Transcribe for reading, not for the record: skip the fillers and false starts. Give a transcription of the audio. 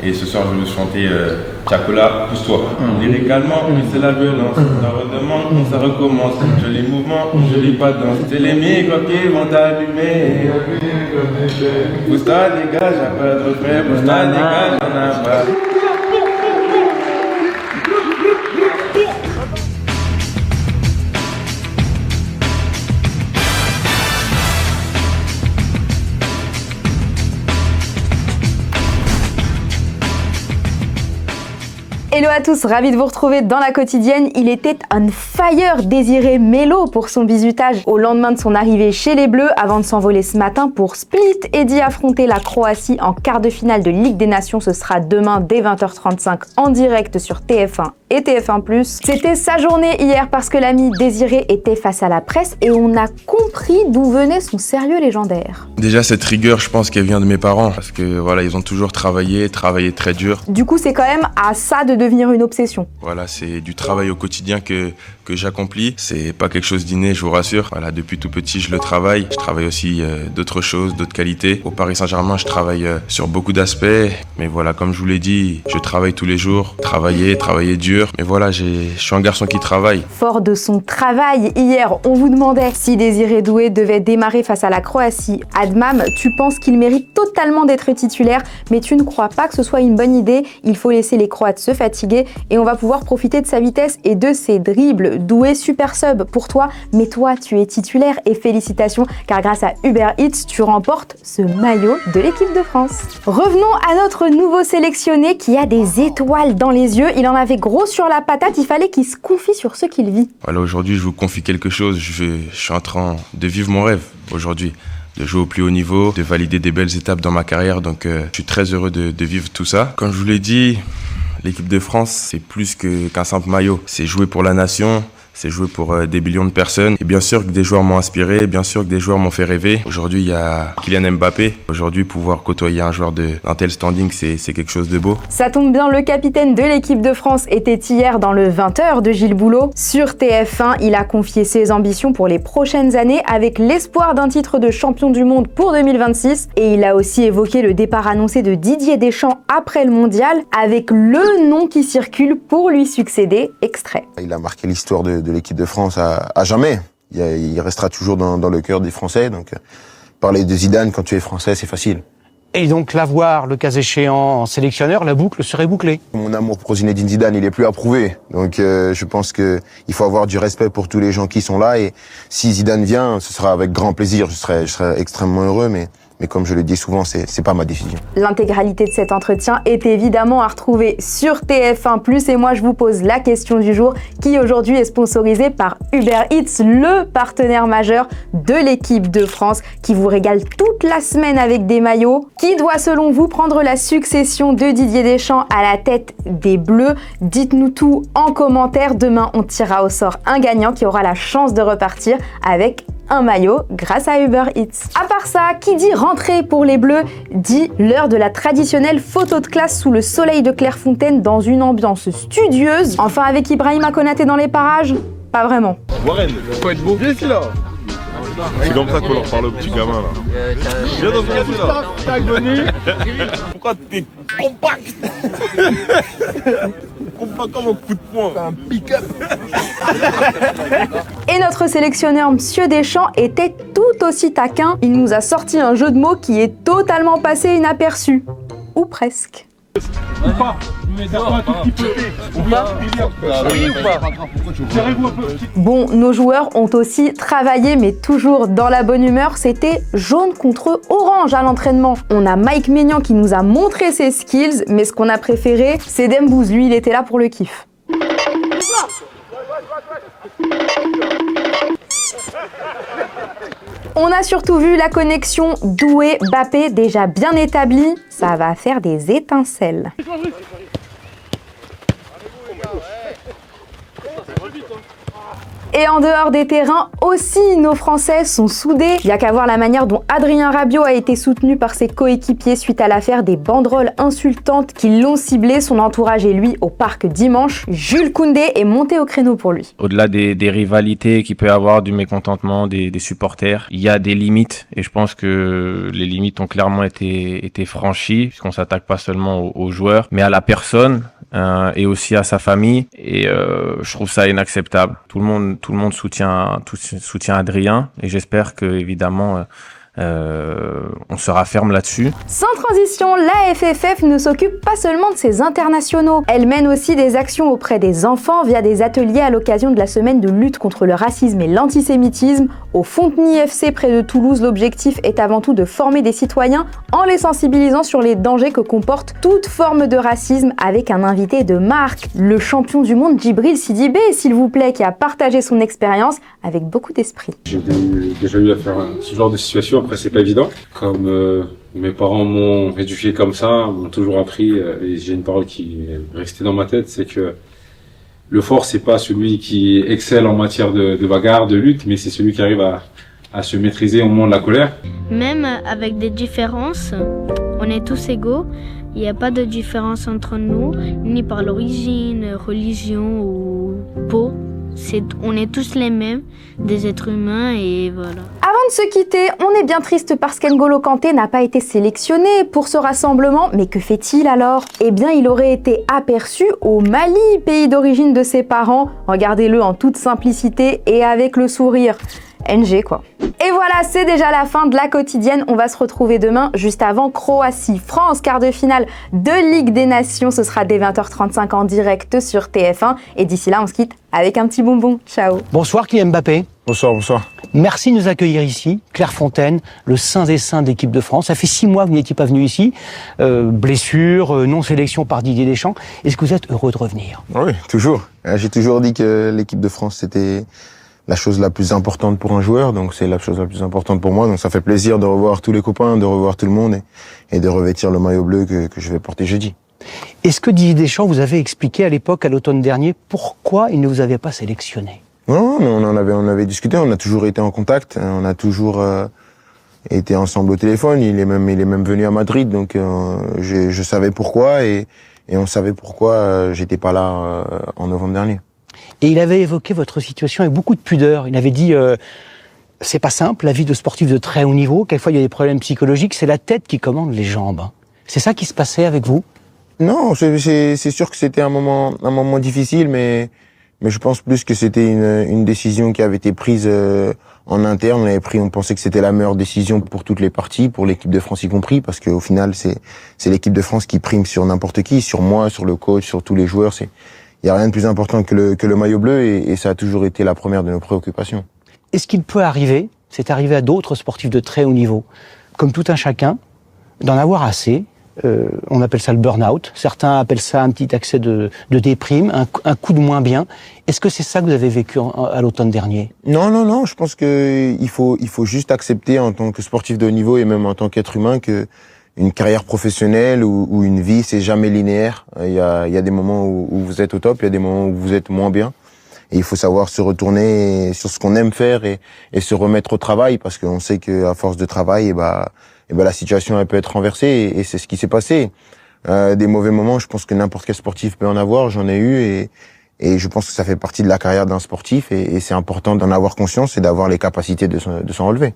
Et ce soir, je vais vous chanter Chacola, pousse-toi. Lyricalement, c'est la violence. Ça redemande, ça recommence. Joli mouvement, joli pas danse. C'est les micros qui vont t'allumer. Pousse-toi, dégage, y'a pas de refrain. Pousse-toi, dégage, y'en a pas. Hello à tous, ravi de vous retrouver dans la quotidienne. Il était on fire, Désiré Mello pour son bizutage au lendemain de son arrivée chez les Bleus avant de s'envoler ce matin pour Split et d'y affronter la Croatie en quart de finale de Ligue des Nations. Ce sera demain dès 20h35 en direct sur TF1 et TF1+. C'était sa journée hier parce que l'ami Désiré était face à la presse et on a compris d'où venait son sérieux légendaire. Déjà, cette rigueur, je pense qu'elle vient de mes parents parce que voilà, ils ont toujours travaillé très dur. Du coup, c'est quand même à ça de devenir une obsession. Voilà, c'est du travail au quotidien que j'accomplis. C'est pas quelque chose d'inné, je vous rassure. Voilà, depuis tout petit, je le travaille. Je travaille aussi d'autres choses, d'autres qualités. Au Paris Saint-Germain, je travaille sur beaucoup d'aspects. Mais voilà, comme je vous l'ai dit, je travaille tous les jours. Travailler dur. Mais voilà, je suis un garçon qui travaille. Fort de son travail, hier, on vous demandait si Désiré Doué devait démarrer face à la Croatie. Admam, tu penses qu'il mérite totalement d'être titulaire, mais tu ne crois pas que ce soit une bonne idée. Il faut laisser les Croates se fatiguer et on va pouvoir profiter de sa vitesse et de ses dribbles. Doué, super sub pour toi, mais toi, tu es titulaire et félicitations, car grâce à Uber Eats, tu remportes ce maillot de l'équipe de France. Revenons à notre nouveau sélectionné qui a des étoiles dans les yeux. Il en avait gros sur la patate, il fallait qu'il se confie sur ce qu'il vit. Voilà, aujourd'hui, je vous confie quelque chose. Je suis en train de vivre mon rêve aujourd'hui. De jouer au plus haut niveau, de valider des belles étapes dans ma carrière. Donc, je suis très heureux de vivre tout ça. Comme je vous l'ai dit, l'équipe de France, c'est plus qu'un simple maillot. C'est jouer pour la nation, c'est jouer pour des millions de personnes. Et bien sûr que des joueurs m'ont inspiré, bien sûr que des joueurs m'ont fait rêver. Aujourd'hui, il y a Kylian Mbappé. Aujourd'hui, pouvoir côtoyer un joueur d'un tel standing, c'est quelque chose de beau. Ça tombe bien, le capitaine de l'équipe de France était hier dans le 20h de Gilles Boulot. Sur TF1, il a confié ses ambitions pour les prochaines années avec l'espoir d'un titre de champion du monde pour 2026. Et il a aussi évoqué le départ annoncé de Didier Deschamps après le mondial avec le nom qui circule pour lui succéder. Extrait. Il a marqué l'histoire de l'équipe de France à jamais. Il restera toujours dans le cœur des Français. Donc, parler de Zidane quand tu es français, c'est facile. Et donc l'avoir, le cas échéant, en sélectionneur, la boucle serait bouclée. Mon amour pour Zinedine Zidane, il est plus à prouver. Donc, je pense que il faut avoir du respect pour tous les gens qui sont là. Et si Zidane vient, ce sera avec grand plaisir. Je serai extrêmement heureux, mais comme je le dis souvent, c'est pas ma décision. L'intégralité de cet entretien est évidemment à retrouver sur TF1+. Et moi, je vous pose la question du jour qui aujourd'hui est sponsorisée par Uber Eats, le partenaire majeur de l'équipe de France qui vous régale toute la semaine avec des maillots. Qui doit, selon vous, prendre la succession de Didier Deschamps à la tête des Bleus? Dites-nous tout en commentaire. Demain, on tirera au sort un gagnant qui aura la chance de repartir avec un maillot grâce à Uber Eats. À part ça, qui dit rentrée pour les Bleus dit l'heure de la traditionnelle photo de classe sous le soleil de Clairefontaine dans une ambiance studieuse. Enfin, avec Ibrahima Konaté dans les parages, pas vraiment. Warren, faut être beau. Viens ici là. C'est comme ça qu'on leur parle aux petits gamins là. Viens dans ce cas là. Pourquoi t'es compact? Compact comme un coup de poing. Un pick-up. Et notre sélectionneur Monsieur Deschamps était tout aussi taquin. Il nous a sorti un jeu de mots qui est totalement passé inaperçu. Ou presque. Ou pas. Mais d'accord, un tout petit peu. Ou pas. Oui ou pas. Serrez-vous un peu. Bon, nos joueurs ont aussi travaillé, mais toujours dans la bonne humeur. C'était jaune contre orange à l'entraînement. On a Mike Maignan qui nous a montré ses skills, mais ce qu'on a préféré, c'est Dembouz. Lui, il était là pour le kiff. On a surtout vu la connexion Doué-Bappé déjà bien établie. Ça va faire des étincelles. Et en dehors des terrains aussi, nos Français sont soudés. Il n'y a qu'à voir la manière dont Adrien Rabiot a été soutenu par ses coéquipiers suite à l'affaire des banderoles insultantes qui l'ont ciblé, son entourage et lui, au parc dimanche. Jules Koundé est monté au créneau pour lui. Au-delà des rivalités qu'il peut y avoir, du mécontentement des supporters, il y a des limites et je pense que les limites ont clairement été franchies puisqu'on s'attaque pas seulement aux joueurs mais à la personne et aussi à sa famille et je trouve ça inacceptable. Tout le monde soutient Adrien et j'espère que évidemment on sera ferme là-dessus. Sans transition, la FFF ne s'occupe pas seulement de ses internationaux. Elle mène aussi des actions auprès des enfants via des ateliers à l'occasion de la semaine de lutte contre le racisme et l'antisémitisme. Au Fontenay FC près de Toulouse, l'objectif est avant tout de former des citoyens en les sensibilisant sur les dangers que comporte toute forme de racisme avec un invité de marque, le champion du monde Djibril Sidibé, s'il vous plaît, qui a partagé son expérience avec beaucoup d'esprit. J'ai déjà eu à faire ce genre de situation. Après, c'est pas évident. Comme mes parents m'ont éduqué comme ça, m'ont toujours appris, et j'ai une parole qui est restée dans ma tête, c'est que le fort, c'est pas celui qui excelle en matière de bagarre, de lutte, mais c'est celui qui arrive à se maîtriser au moment de la colère. Même avec des différences, on est tous égaux. Il n'y a pas de différence entre nous, ni par l'origine, religion ou peau. On est tous les mêmes, des êtres humains et voilà. Avant de se quitter, on est bien triste parce qu'N'Golo Kanté n'a pas été sélectionné pour ce rassemblement. Mais que fait-il alors? Eh bien, il aurait été aperçu au Mali, pays d'origine de ses parents. Regardez-le en toute simplicité et avec le sourire. NG quoi. Et voilà, c'est déjà la fin de la quotidienne. On va se retrouver demain, juste avant Croatie-France, quart de finale de Ligue des Nations. Ce sera dès 20h35 en direct sur TF1. Et d'ici là, on se quitte avec un petit bonbon. Ciao. Bonsoir Kylian Mbappé. Bonsoir, bonsoir. Merci de nous accueillir ici. Clairefontaine, le saint des saints d'équipe de France. Ça fait 6 mois que vous n'étiez pas venu ici. Blessure, non-sélection par Didier Deschamps. Est-ce que vous êtes heureux de revenir? Oui, toujours. J'ai toujours dit que l'équipe de France, c'était la chose la plus importante pour un joueur, donc c'est la chose la plus importante pour moi. Donc ça fait plaisir de revoir tous les copains, de revoir tout le monde et de revêtir le maillot bleu que je vais porter jeudi. Est-ce que Didier Deschamps vous avait expliqué à l'époque, à l'automne dernier, pourquoi il ne vous avait pas sélectionné? Non, on avait discuté, on a toujours été en contact, on a toujours été ensemble au téléphone. Il est même venu à Madrid, donc je savais pourquoi et on savait pourquoi j'étais pas là en novembre dernier. Et il avait évoqué votre situation avec beaucoup de pudeur. Il avait dit c'est pas simple, la vie de sportif de très haut niveau. Quelquefois, il y a des problèmes psychologiques. C'est la tête qui commande les jambes. C'est ça qui se passait avec vous? Non, c'est sûr que c'était un moment difficile, mais je pense plus que c'était une décision qui avait été prise en interne. On pensait que c'était la meilleure décision pour toutes les parties, pour l'équipe de France y compris, parce qu'au final, c'est l'équipe de France qui prime sur n'importe qui, sur moi, sur le coach, sur tous les joueurs. Il n'y a rien de plus important que le maillot bleu et ça a toujours été la première de nos préoccupations. Est-ce qu'il peut arriver, c'est arrivé à d'autres sportifs de très haut niveau, comme tout un chacun, d'en avoir assez? On appelle ça le burn-out. Certains appellent ça un petit accès de déprime, un coup de moins bien. Est-ce que c'est ça que vous avez vécu à l'automne dernier? Non. Je pense que il faut juste accepter en tant que sportif de haut niveau et même en tant qu'être humain que une carrière professionnelle ou une vie, c'est jamais linéaire. Il y a des moments où vous êtes au top, il y a des moments où vous êtes moins bien. Et il faut savoir se retourner sur ce qu'on aime faire et se remettre au travail, parce qu'on sait qu'à force de travail, la situation elle peut être renversée et c'est ce qui s'est passé. Des mauvais moments, je pense que n'importe quel sportif peut en avoir. J'en ai eu et je pense que ça fait partie de la carrière d'un sportif et c'est important d'en avoir conscience et d'avoir les capacités de s'en relever.